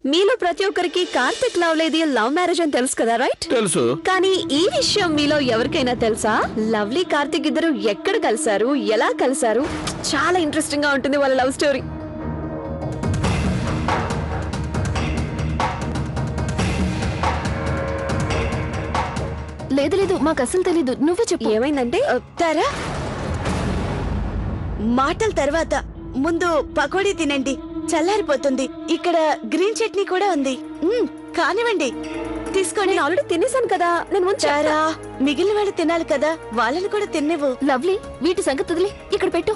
మీలో ప్రతి ఒక్కరికి కార్తిక్ లవ్లీది లవ్ మ్యారేజ్ అని తెలుసు కదా, రైట్? తెలుసు. కానీ ఈ విషయం మీలో ఎవరికైనా తెలుసా? లవ్లీ కార్తిక్ ఇద్దరు ఎక్కడ కలిసారు, ఎలా కలిసారు? చాలా ఇంట్రెస్టింగ్ గా ఉంటుంది వాళ్ళ లవ్ స్టోరీ. లేదు లేదు, మాకు అసలు తెలీదు, నువ్వే చెప్పు. ఏమైందంటే తారా, మాటల తర్వాత ముందు పకోడీ తినండి, చల్లారిపోతుంది. ఇక్కడ గ్రీన్ చట్నీ కూడా ఉంది. కానివ్వండి, తీసుకోండి. నేను ఆల్రెడీ తినేసాను కదా. నేను ముందు తారా, మిగిలిన వాళ్ళు తినాలి కదా, వాళ్ళని కూడా తినేవు. లవ్లీ, వీటి సంగతి వదిలి ఇక్కడ పెట్టు.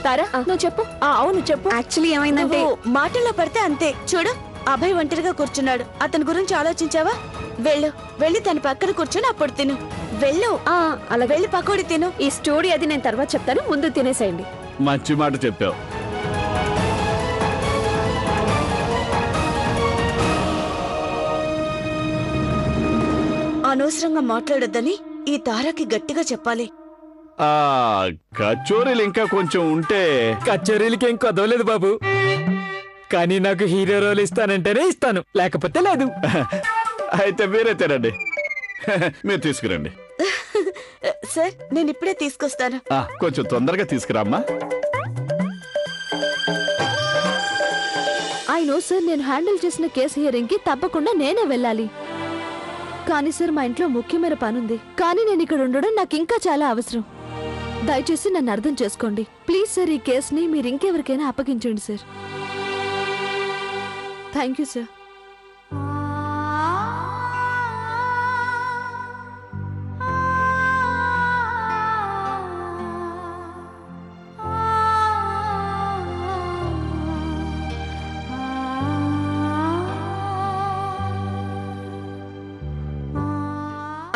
తారా, నువ్వు చెప్పు. అవును చెప్పు. యాక్చువల్లీ ఏమైందంటే మాటల్లో పడితే అంతే. చూడు, అభయ్ ఒంటరిగా కూర్చున్నాడు. అతని గురించి ఆలోచించావా? వెళ్ళు, వెళ్ళి తన పక్కన కూర్చొని అప్పుడు తిను. వెళ్ళు. అలా వెళ్ళి పకోడీ తిను. ఈ స్టోరీ అది నేను తర్వాత చెప్తాను, ముందు తినేసేయండి. మంచి మాట చెప్పావు. అనవసరంగా మాట్లాడొద్దని ఈ తారాకి గట్టిగా చెప్పాలి. ఆ కచోరీలు ఇంకా కొంచెం ఉంటే. కచేరీలకి ఏం కొదవలేదు బాబు, కానీ నాకు హీరో రోల్ ఇస్తానంటేనే ఇస్తాను, లేకపోతే లేదు. అయితే మీరే తినండి. మీరు తీసుకురండి. సార్, నేను ఇప్పుడే తీసుకొస్తాను. కొంచెం తొందరగా తీసుకురామ్మా. నో సార్, నేను హ్యాండిల్ చేసిన కేసు హియరింగ్ కి తప్పకుండా నేనే వెళ్ళాలి. కానీ సార్, మా ఇంట్లో ముఖ్యమైన పనుంది. కానీ నేను ఇక్కడ ఉండడం నాకు ఇంకా చాలా అవసరం. దయచేసి నన్ను అర్థం చేసుకోండి ప్లీజ్ సార్. ఈ కేసుని మీరు ఇంకెవరికైనా అప్పగించండి సార్. Thank you sir.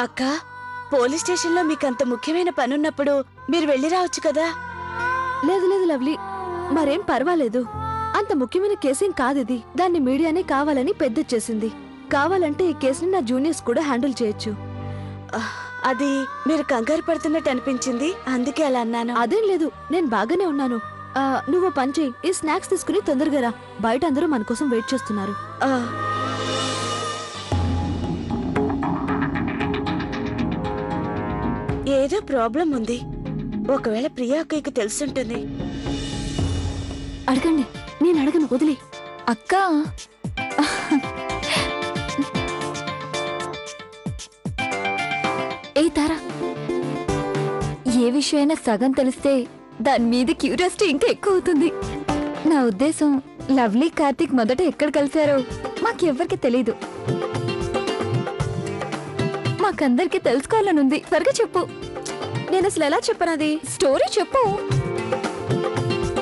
అక్క, పోలీస్ స్టేషన్ లో మీకు అంత ముఖ్యమైన పనున్నప్పుడు మీరు వెళ్ళి రావచ్చు కదా. లేదు లేదు లవ్లీ, మరేం పర్వాలేదు. అంత ముఖ్యమైన కేసేం కాదిది. దాన్ని మీడియానే కావాలని పెద్దచ్చేసింది. కావాలంటే ఈ కేసుని నా జూనియర్స్ కూడా హ్యాండిల్ చేయొచ్చు. అది మీరు కంగారు పడుతున్నట్టు అనిపించింది, అందుకే అలా అన్నాను. అదేం లేదు, నేను బాగానే ఉన్నాను. నువ్వు పని చేయి, ఈ స్నాక్స్ తీసుకుని తొందరగా రా. బయట అందరూ మన కోసం వెయిట్ చేస్తున్నారు. ఏదో ప్రాబ్లం ఉంది. ఒకవేళ ప్రియా అక్కయ్యకు తెలుసుంటుంది. అడగండి. నేను అడగను, వదిలే. అక్క, ఏ తారా, ఏ విషయమైనా సగం తెలిస్తే దాని మీద క్యూరియాసిటీ ఇంకా ఎక్కువ అవుతుంది. నా ఉద్దేశం, లవ్లీ కార్తీక్ మొదట ఎక్కడ కలిశారో మాకెవ్వరికి తెలీదు. మాకందరికి తెలుసుకోవాలనుంది. త్వరగా చెప్పు. నేను అసలు ఎలా చెప్పనది? స్టోరీ చెప్పు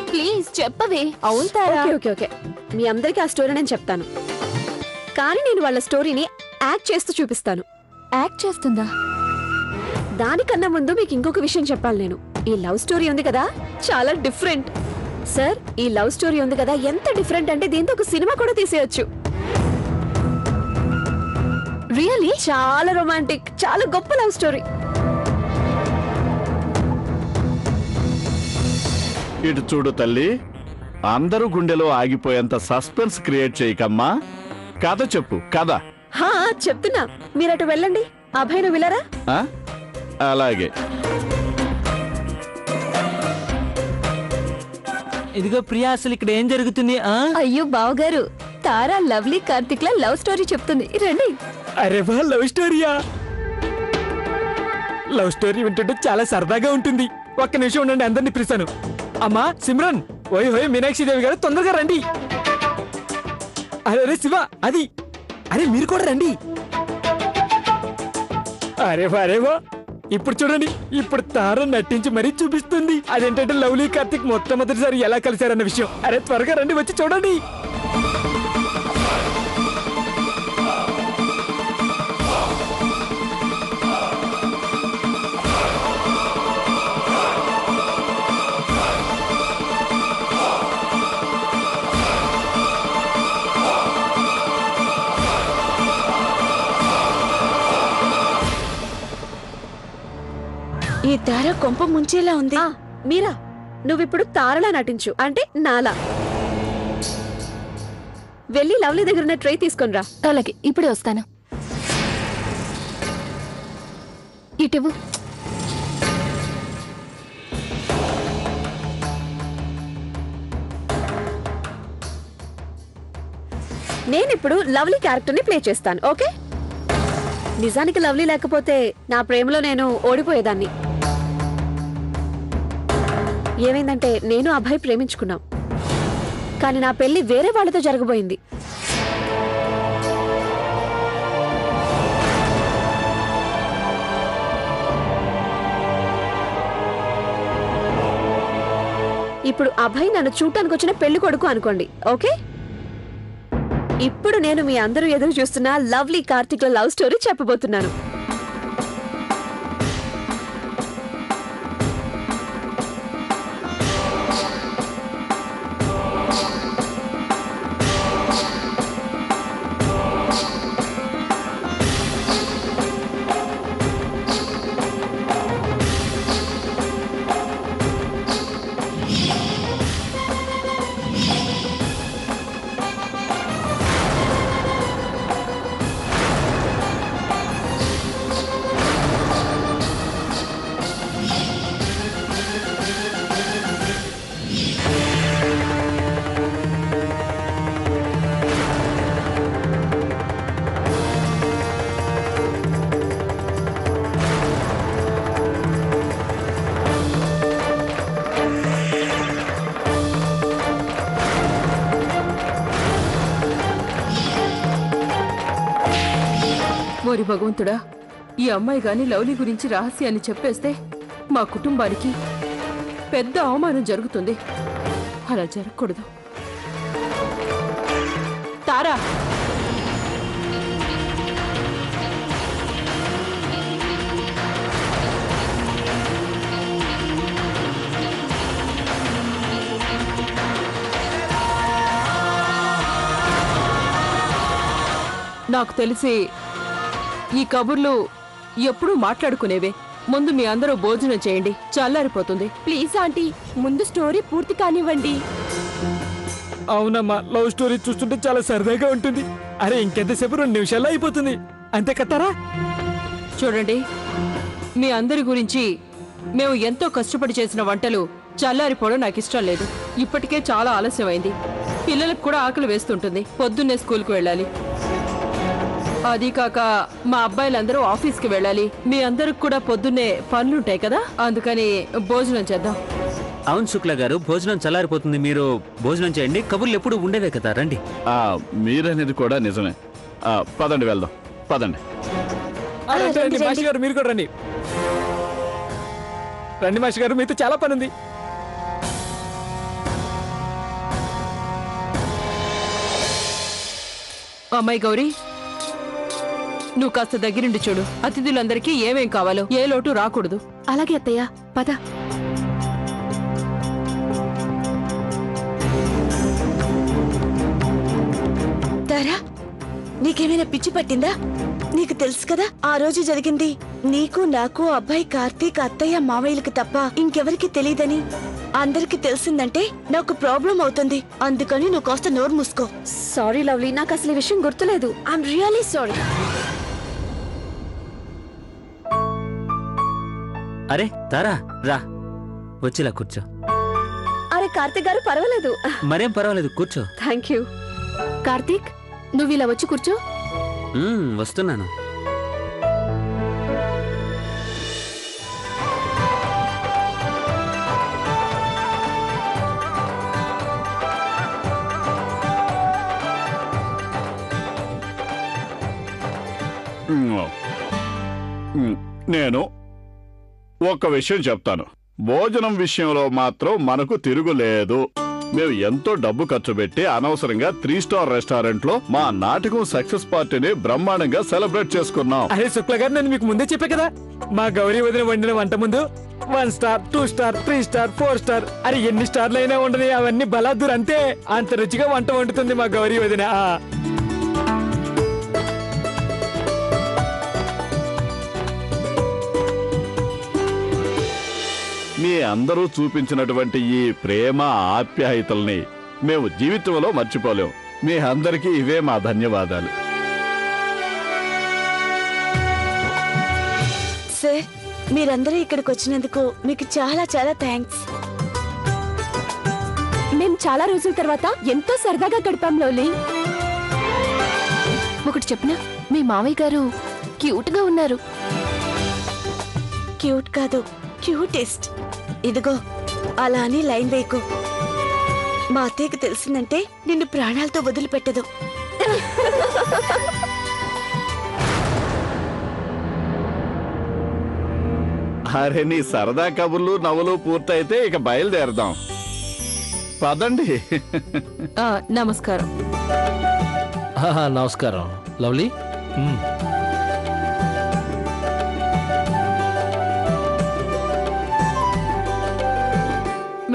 ప్లీజ్ చెప్పవే. అవును తారా. ఓకే ఓకే, మీ అందరికీ ఆ స్టోరీ నేను చెప్తాను, కానీ నేను వాళ్ళ స్టోరీని యాక్ట్ చేస్తూ చూపిస్తాను. యాక్ట్ చేస్తుందా? దానికన్నా ముందు మీకు ఇంకొక విషయం చెప్పాలి. నేను ఈ లవ్ స్టోరీ ఉంది కదా, చాలా డిఫరెంట్. సార్, ఈ లవ్ స్టోరీ ఉంది కదా, ఎంత డిఫరెంట్ అంటే దీంతో ఒక సినిమా కూడా తీసేయొచ్చు. రియల్లీ చాలా రొమాంటిక్, చాలా గొప్ప లవ్ స్టోరీ. ఇటు చూడు తల్లి, అందరూ గుండెలో ఆగిపోయేంత సస్పెన్స్ క్రియేట్ చేయకమ్మా. కథ చెప్పు, కథ. చెప్తున్నా, మీరు అటు వెళ్ళండి. అభయ్, నువ్వు విలరా? అలాగే. ఇదిగో ప్రియా, అసలు ఇక్కడ ఏం జరుగుతుంది? అయ్యో బావగారు, తారా లవ్లీ కార్తీక్ లా లవ్ స్టోరీ చెప్తుంది, రండి. అరే వా, లవ్ స్టోరీయా? లవ్ స్టోరీ వింటుంటే చాలా సరదాగా ఉంటుంది. ఒక్క నిమిషం ఉండండి, అందరినీ పిలుస్తాను. అమ్మా సిమ్రన్, ఓయ్ హోయ్ మీనాక్షి దేవి గారు, తొందరగా రండి. అరే శివ, అది అరే మీరు కూడా రండి. అరే వా, ఇప్పుడు చూడండి, ఇప్పుడు తార నటించి మరీ చూపిస్తుంది. అదేంటంటే లవ్లీ కార్తీక్ మొట్టమొదటిసారి ఎలా కలిశారన్న విషయం. అరే త్వరగా రండి, వచ్చి చూడండి. ఈ తార కొంప ముంచేలా ఉంది. మీరా, నువ్విప్పుడు తారలా నటించు, అంటే నాలా. వెళ్ళి లవ్లీ దగ్గర ట్రై తీసుకొని రా. అలాగే, ఇప్పుడే వస్తాను. ఇటువు. నేనిప్పుడు లవ్లీ క్యారెక్టర్ ని ప్లే చేస్తాను, ఓకే? నిజానికి లవ్లీ లేకపోతే నా ప్రేమలో నేను ఓడిపోయేదాన్ని. ఏమైందంటే నేను అబ్బాయి ప్రేమించుకున్నాం, కానీ నా పెళ్లి వేరే వాళ్ళతో జరగబోయింది. ఇప్పుడు అభయ్ నన్ను చూడటానికి వచ్చిన పెళ్లి కొడుకు అనుకోండి, ఓకే? ఇప్పుడు నేను మీ అందరూ ఎదురు చూస్తున్న లవ్లీ కార్తిక్ లో లవ్ స్టోరీ చెప్పబోతున్నాను. ఓరి భగవంతుడా, ఈ అమ్మాయి గాని లవ్లీ గురించి రహస్యాన్ని చెప్పేస్తే మా కుటుంబానికి పెద్ద అవమానం జరుగుతుంది. అలా జరగకూడదు. తారా, నాకు తెలిసి ఈ కబుర్లు ఎప్పుడూ మాట్లాడుకునేవే. ముందు మీ అందరూ భోజనం చేయండి, చల్లారిపోతుంది. ప్లీజ్ ఆంటీ, ముందు స్టోరీ పూర్తి కానివ్వండి. అవునమ్మా, లవ్ స్టోరీ చూస్తుంటే చాలా సరదాగా ఉంటుంది. అరే ఇంకెంతసేపు 2 నిమిషాల్లో అయిపోతుంది, అంతే కట్టారా? చూడండి, మీ అందరి గురించి మేము ఎంతో కష్టపడి చేసిన వంటలు చల్లారిపోవడం నాకు ఇష్టం లేదు. ఇప్పటికే చాలా ఆలస్యమైంది. పిల్లలకు కూడా ఆకలి వేస్తుంటుంది. పొద్దున్నే స్కూల్కి వెళ్ళాలి. అది కాక మా అబ్బాయిలందరూ ఆఫీస్కి వెళ్ళాలి. మీ అందరికి కూడా పొద్దున్నే పనులుంటాయి కదా, అందుకని భోజనం చేద్దాం. అవును శుక్ల గారు, భోజనం చల్లారిపోతుంది. మీరు భోజనం చేయండి. కబుర్లు ఎప్పుడు ఉండేవే కదా, రండి. మీరనేది కూడా నిజమే. పదండి, వెళ్దాం, పదండి. రండి మాషి గారు, మీరు కూడా రండి. రండి మాషి గారు, మీతో చాలా పని ఉంది. అమ్మాయి గౌరీ, నువ్వు కాస్త దగ్గరుండి చూడు. అతిథులందరికీ ఏమేం కావాలో, ఏ లోటు రాకూడదు. అలాగే అత్తయ్య, పద. తారా, నీకేమైనా పిచ్చి పట్టిందా? నీకు తెలుసు కదా ఆ రోజు జరిగింది నీకు నాకు అబ్బాయి కార్తీక్ అత్తయ్య మామయ్యలకు తప్ప ఇంకెవరికి తెలియదని. అందరికి తెలిసిందంటే నాకు ప్రాబ్లం అవుతుంది. అందుకని నువ్వు కాస్త నోరు మూసుకో. సారీ లవ్లీ, నాకు అసలు ఈ విషయం గుర్తులేదు. I'm really sorry. అరే తారా, రా, వచ్చిలా కూర్చో. అరే కార్తీక్ గారు, పర్వాలేదు. మరేం పర్వాలేదు, కూర్చో. Thank you. కార్తీక్, నువ్వు ఇలా వచ్చి కూర్చో. వస్తున్నాను. నేను ఒక విషయం చెప్తాను. భోజనం విషయంలో మాత్రం మనకు తిరుగులేదు. మేము ఎంతో డబ్బు ఖర్చు పెట్టి అనవసరంగా 3 స్టార్ రెస్టారెంట్ లో మా నాటకం సక్సెస్ పార్టీని బ్రహ్మాండంగా సెలబ్రేట్ చేసుకున్నాం. అరే శుక్ల గారు, నేను మీకు ముందే చెప్పా కదా, మా గౌరీ వదిన వండిన వంట ముందు 1 స్టార్, 2 స్టార్, 3 స్టార్, 4 స్టార్, అరే ఎన్ని స్టార్లు అయినా ఉండని, అవన్నీ బలాదూర్ అంతే. అంత రుచిగా వంట వండుతుంది మా గౌరీ వదిన. మీ అందరూ చూపించినటువంటి ఈ ప్రేమ ఆప్యాయతల్ని మేము జీవితంలో మర్చిపోలేం. మీ అందరికీ ఇవే మా ధన్యవాదాలు. సార్, మీరందరూ ఇక్కడికి వచ్చినందుకు మీకు చాలా చాలా థ్యాంక్స్. మేం చాలా రోజుల తర్వాత ఎంతో సరదాగా గడిపాం లవ్లీ. ఒకటి చెప్పనా, మీ మావయ్య గారు క్యూట్ గా ఉన్నారు. క్యూట్ కాదు, క్యూటెస్ట్. ఇదిగో అలా అని లైన్ వేయకు. మా అత్తయ్యకి తెలిసిందంటే నిన్ను ప్రాణాలతో వదిలిపెట్టదు. అరే, నీ సరదా కబుర్లు నవ్వులు పూర్తయితే ఇక బయలుదేరదాం. పదండి. నమస్కారం. నమస్కారం లవ్లీ.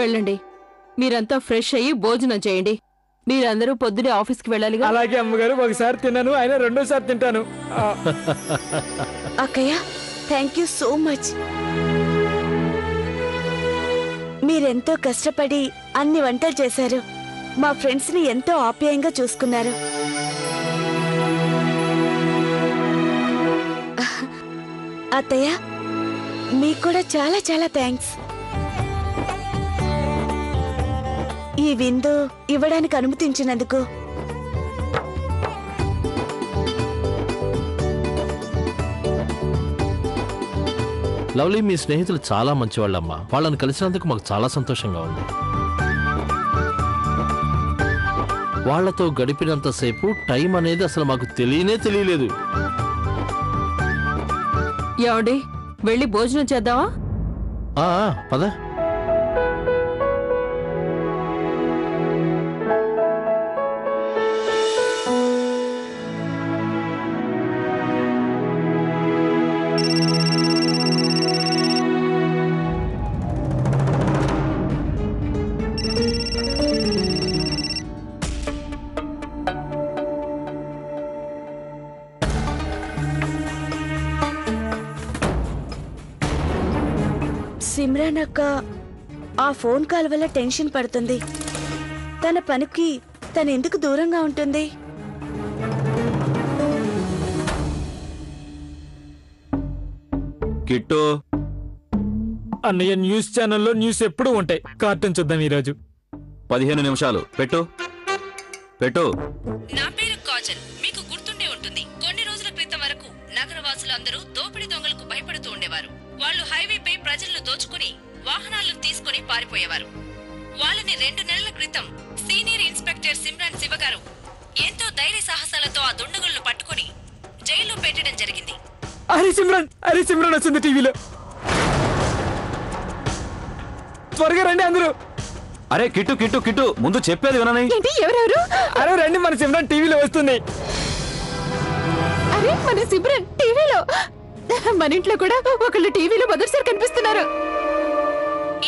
వెళ్ళండి. మీరంతా ఫ్రెష్ అయ్యి భోజనం చేయండి. మీరందరూ పొద్దునే ఆఫీస్కి వెళ్ళాలిగా. అలాగే అమ్మగారు, ఒకసారి తిన్నాను, ఆయన రెండోసారి తింటాను. అక్కయ్య, థ్యాంక్ యూ సో మచ్. మీరెంతో కష్టపడి అన్ని వంటలు చేశారు. మా ఫ్రెండ్స్ ని ఎంతో ఆప్యాయంగా చూసుకున్నారు. అత్తయ్య, మీకు కూడా చాలా చాలా థ్యాంక్స్. ఈ విందు ఇవ్వడానికి అనుమతించినందుకు. లవ్లీ, మీ స్నేహితులు చాలా మంచివాళ్ళమ్మా. వాళ్ళని కలిసినందుకు మాకు చాలా సంతోషంగా ఉంది. వాళ్లతో గడిపినంతసేపు టైం అనేది అసలు మాకు తెలియలేదు. ఏమండి, వెళ్ళి భోజనం చేద్దామా? పద. సిమ్రాన్ అక్క ఆ ఫోన్ కాల్ వల్ల టెన్షన్ పడుతుంది. తన పనికి తను ఎందుకు దూరంగా ఉంటుంది? కిట్టు, అన్నయ్య, న్యూస్ ఛానల్లో న్యూస్ ఎప్పుడూ ఉంటాయి. కార్టూన్ చూద్దాం ఈరోజు. 15 నిమిషాలు పెట్టు. నా పేరు కాజల్. మీకు గుర్తుండే ఉంటుంది, కొన్ని రోజుల క్రితం వరకు నగరవాసులందరూ దోపిడీ దొంగలకు భయపడుతూ ఉండేవారు. వాళ్ళు హైవేపై ప్రజలను దోచుకుని వాహనాలను తీసుకుని పారిపోయేవారు. వాళ్ళని 2 నెలల క్రితం సీనియర్ ఇన్స్పెక్టర్ సిమ్రాన్ శివ గారు ఎంతో ధైర్య సాహసాలతో ఆ దుండగులను పట్టుకుని జైల్లో పెట్టడం జరిగింది. అరే సిమ్రాన్ వచ్చింది టీవీలో. త్వరగా రండి అందరూ. అరే కిట్టు, ముందు చెప్పేది వినని. ఎవరెవరు? అరే రండి, మన సిమ్రాన్ టీవీలో వస్తుంది. అరే, మన సిమ్రాన్ టీవీలో. మన ఇంట్లో కూడా ఒకళ్ళు టీవీలో మొదటిసారి కనిపిస్తున్నారు.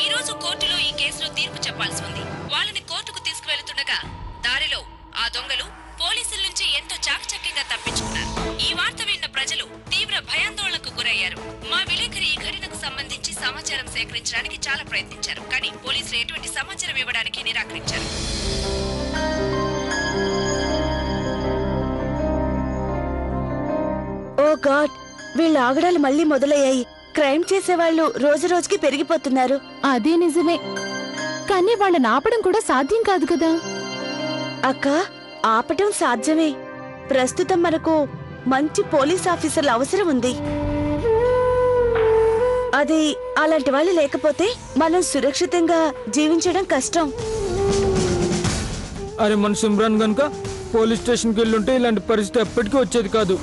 ఈ రోజు కోర్టులో ఈ కేసులో తీర్పు చెప్పాల్సి ఉంది. వాళ్ళని కోర్టుకు తీసుకువెళ్తుండగా దారిలో ఆ దొంగలు పోలీసుల నుంచి ఎంతో చాకచక్యంగా తప్పించుకున్నారు. ఈ వార్త విన్న ప్రజలు తీవ్ర భయాందోళనకు గురయ్యారు. మా విలేకరి ఈ ఘటనకు సంబంధించి సమాచారం సేకరించడానికి చాలా ప్రయత్నించారు, కానీ పోలీసులు ఎటువంటి సమాచారం ఇవ్వడానికి నిరాకరించారు. ఓ గాడ్, వీళ్ళ ఆగడాలు మళ్ళీ మొదలయ్యాయి. క్రైమ్ చేసేవాళ్ళు రోజు రోజుకి పెరిగిపోతున్నారు. అదే నిజమే, కానీ వాళ్ళని ఆపడం కూడా సాధ్యం కాదు కదా. అక్క, ఆపటం సాధ్యమే. ప్రస్తుతం మనకు మంచి పోలీస్ ఆఫీసర్ల అవసరం ఉంది. అది అలాంటి వాళ్ళు లేకపోతే మనం సురక్షితంగా జీవించడం కష్టం. అరే, మన సిమ్రాన్ గనుక పోలీస్ స్టేషన్కి వెళ్ళుంటే ఇలాంటి పరిస్థితి ఎప్పటికీ వచ్చేది కాదు.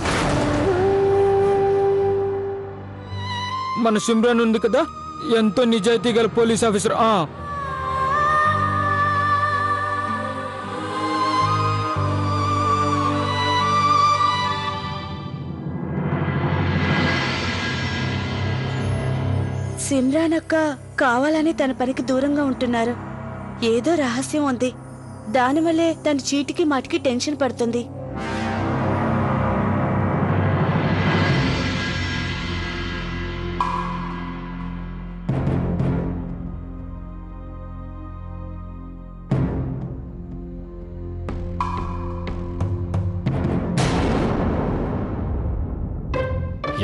మన సిమ్రాన్ ఉంది కదా, ఎంతో నిజాయితీ గల పోలీస్ ఆఫీసర్. సిమ్రాన్ అక్క కావాలని తన పనికి దూరంగా ఉంటున్నారు. ఏదో రహస్యం ఉంది. దానివల్లే తన చీటికి మాటికి టెన్షన్ పడుతుంది.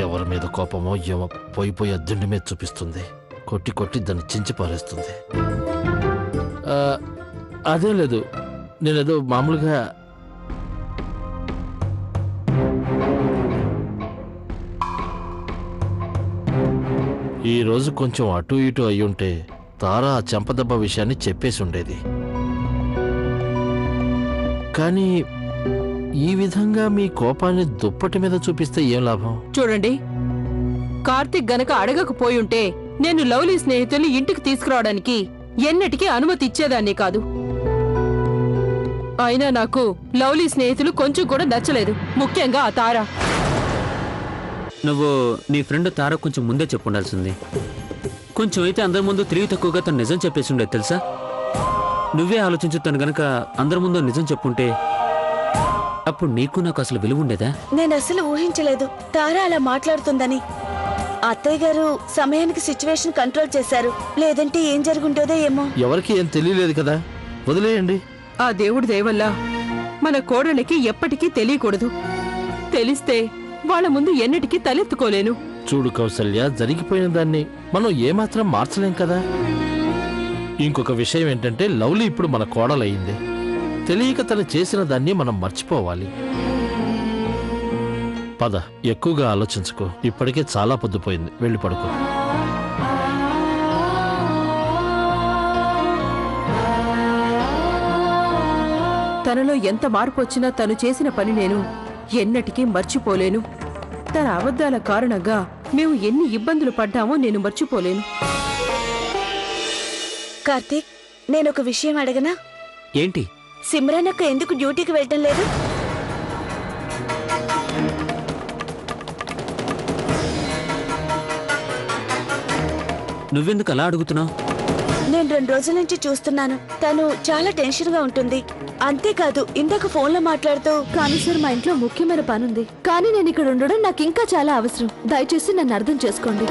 ఎవరి మీద కోపమో ఏమో పోయి అద్దెండి మీద చూపిస్తుంది. కొట్టి కొట్టి దాన్ని చించి పారేస్తుంది. అదే లేదు, నేనేదో మామూలుగా ఈరోజు కొంచెం అటు ఇటు అయ్యుంటే తారా ఆ చెంపదెబ్బ విషయాన్ని చెప్పేసి ఉండేది. కానీ ఈ విధంగా మీ కోపాన్ని దుప్పటి మీద చూపిస్తే ఏం లాభం? చూడండి, కార్తీక్ గనక అడగకపోయి ఉంటే నేను లవ్లీ స్నేహితుల్ని ఇంటికి తీసుకురావడానికి ఎన్నటికీ అనుమతి ఇచ్చేదాన్ని కాదు. అయినా నాకు లవ్లీ స్నేహితులు కొంచెం కూడా నచ్చలేదు, ముఖ్యంగా ఆ తార. నువ్వు నీ ఫ్రెండ్ తార కొంచెం ముందే చెప్పుండాల్సింది. కొంచెం అయితే అందరి ముందు తెలివి తక్కువగా తను నిజం చెప్పేసి ఉండేది తెలుసా? నువ్వే ఆలోచించు, తను గనక అందరి ముందు నిజం చెప్పుంటే అప్పుడు నీకు నాకు అసలు విలువ ఉండేదా? నేను అసలు ఊహించలేదు తారా అలా మాట్లాడుతుందని. అత్తయ్య గారు సమయానికి సిచ్యువేషన్ కంట్రోల్ చేశారు, లేదంటే ఏం జరుగుంటుందో ఏమో. ఎవరికి ఏం తెలియలేదు కదా, వదిలేయండి. ఆ దేవుడి దయవల్ల మన కోడలికి ఎప్పటికీ తెలియకూడదు. తెలిస్తే వాళ్ళ ముందు ఎన్నటికీ తలెత్తుకోలేను. చూడు కౌసల్య, జరిగిపోయిన దాన్ని మనం ఏమాత్రం మార్చలేం కదా. ఇంకొక విషయం ఏంటంటే లవ్లీ ఇప్పుడు మన కోడలయ్యింది. తెలియక తను చేసిన దాన్ని మనం మర్చిపోవాలి. పద, ఎక్కువగా ఆలోచించుకో. ఇప్పటికే చాలా పొద్దుపోయింది, వెళ్ళి పడుకో. తనలో ఎంత మార్పు వచ్చినా తను చేసిన పని నేను ఎన్నటికీ మర్చిపోలేను. తన అబద్ధాల కారణంగా మేము ఎన్ని ఇబ్బందులు పడ్డామో నేను మర్చిపోలేను. కార్తీక్, నేనొక విషయం అడగనా? ఏంటి? సిమ్రాన్ అక్క ఎందుకు డ్యూటీకి వెళ్ళటం లేదు? నువ్వెందుకు అలా అడుగుతున్నావు? నేను 2 రోజుల నుంచి చూస్తున్నాను, తను చాలా టెన్షన్ గా ఉంటుంది. అంతేకాదు ఇందాక ఫోన్లో మాట్లాడుతూ, కానీ సార్ మా ఇంట్లో ముఖ్యమైన పనుంది, కానీ నేను ఇక్కడ ఉండడం నాకు ఇంకా చాలా అవసరం. దయచేసి నన్ను అర్థం చేసుకోండి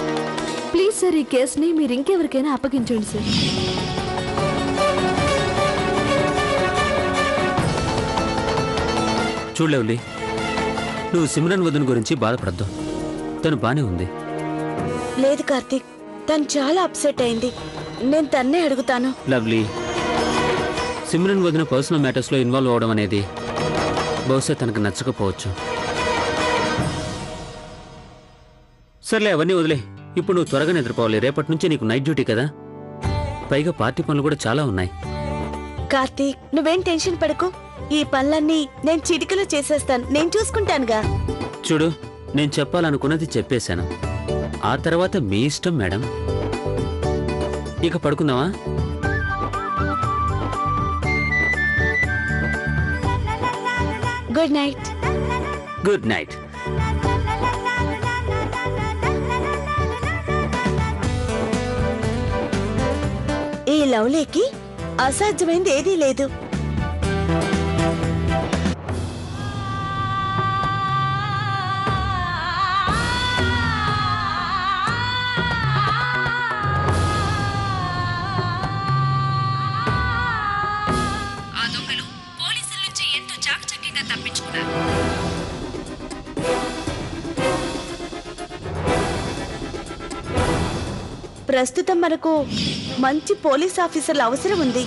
ప్లీజ్ సార్. ఈ కేసుని మీరు ఇంకెవరికైనా అప్పగించండి సార్. చూడలేవులే, నువ్వు సిమ్రన్ వదిన గురించి బాధపడద్దు, తను బానే ఉంది. లేదు కార్తీక్, తను చాలా అప్సెట్ అయింది. నేను తన్నే అడుగుతాను. లవ్లీ, సిమ్రన్ వదిన పర్సనల్ మ్యాటర్స్లో ఇన్వాల్వ్ అవడం అనేది బహుశా తనకు నచ్చకపోవచ్చు. సర్లే, అవన్నీ వదిలే. ఇప్పుడు నువ్వు త్వరగా నిద్రపోవాలి, రేపటి నుంచి నీకు నైట్ డ్యూటీ కదా. పైగా పార్టీ పనులు కూడా చాలా ఉన్నాయి. కార్తీక్, నువ్వేం టెన్షన్ పడకు. ఈ పనులన్నీ నేను చిటికలో చేసేస్తాను, నేను చూసుకుంటానుగా. చూడు, నేను చెప్పాలనుకున్నది చెప్పేశాను. ఆ తర్వాత మీ ఇష్టం మేడం. ఇక పడుకుందామా? Good night. Good night. ఈ లవ్లీకి అసాధ్యమైంది ఏదీ లేదు. ఆ దొంగలు పోలీసుల నుంచి ఎంతో చాకచక్యంగా తప్పించుకున్నారు. ప్రస్తుతం మనకు మంచి పోలీస్ ఆఫీసర్ల అవసరం ఉంది.